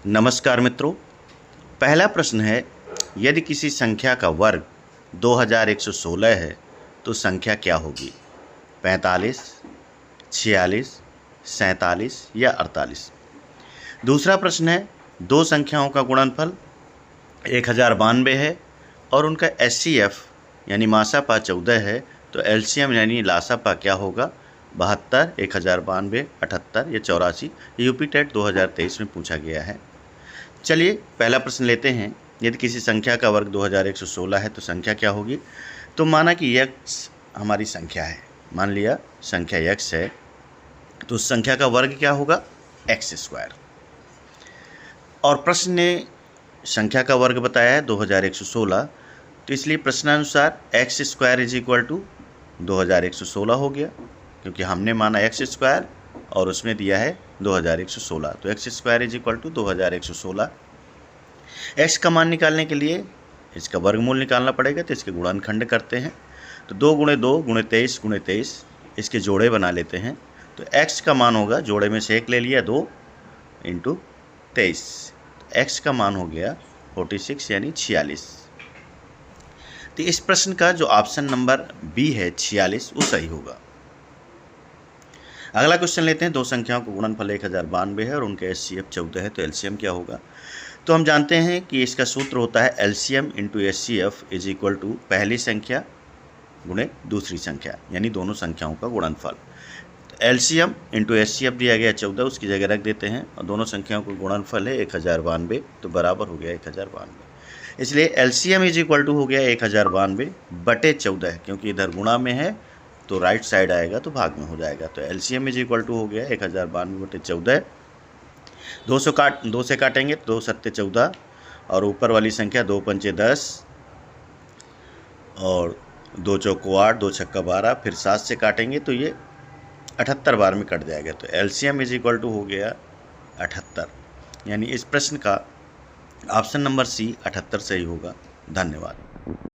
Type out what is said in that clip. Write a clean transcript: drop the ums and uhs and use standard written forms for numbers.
नमस्कार मित्रों, पहला प्रश्न है, यदि किसी संख्या का वर्ग 2116 है तो संख्या क्या होगी? 45, 46, 47 या 48। दूसरा प्रश्न है, दो संख्याओं का गुणनफल 1092 है और उनका एचसीएफ यानी मासापा 14 है, तो एलसीएम यानी लासापा क्या होगा? 72, 1092, 78 या 84। यूपी टेट 2023 में पूछा गया है। चलिए पहला प्रश्न लेते हैं। यदि किसी संख्या का वर्ग 2116 है तो संख्या क्या होगी? तो माना कि x हमारी संख्या है, मान लिया संख्या x है, तो उस संख्या का वर्ग क्या होगा? x²। और प्रश्न ने संख्या का वर्ग बताया है 2116, तो इसलिए प्रश्नानुसार x² = 2116 हो गया, क्योंकि हमने माना x² और उसमें दिया है 2116, तो x² = 2116। x का मान निकालने के लिए इसका वर्गमूल निकालना पड़ेगा, तो इसके गुणनखंड करते हैं। तो 2 × 2 × 23 × 23 इसके जोड़े बना लेते हैं। तो x का मान होगा, जोड़े में से 1 ले लिया, 2 × 23, x का मान हो गया 46 यानी 46। तो इस प्रश्न का जो ऑप्शन नंबर बी है 46 वो सही होगा। अगला क्वेश्चन लेते हैं। दो संख्याओं का गुणनफल 1092 है और उनके एचसीएफ 14 है, तो एलसीएम क्या होगा? तो हम जानते हैं कि इसका सूत्र होता है एलसीएम × एचसीएफ = पहली संख्या गुणे दूसरी संख्या, यानी दोनों संख्याओं का गुणनफल। एलसीएम × एचसीएफ दिया गया 14, उसकी जगह रख देते हैं, और दोनों संख्याओं का गुणनफल है 1092, तो बराबर हो गया 1092। इसलिए एलसीएम = हो गया 1092/14, क्योंकि इधर गुणा में है तो राइट साइड आएगा तो भाग में हो जाएगा। तो एलसीएम = हो गया 1092/14। 2 से काटेंगे, 2 × 7 = 14, और ऊपर वाली संख्या 2 × 5 = 10 और 2 × 4 = 8, 2 × 6 = 12, फिर 7 से काटेंगे तो ये 78 बार में कट जाएगा। तो एलसीएम = हो गया 78, यानी इस प्रश्न का ऑप्शन नंबर सी 78 सही होगा। धन्यवाद।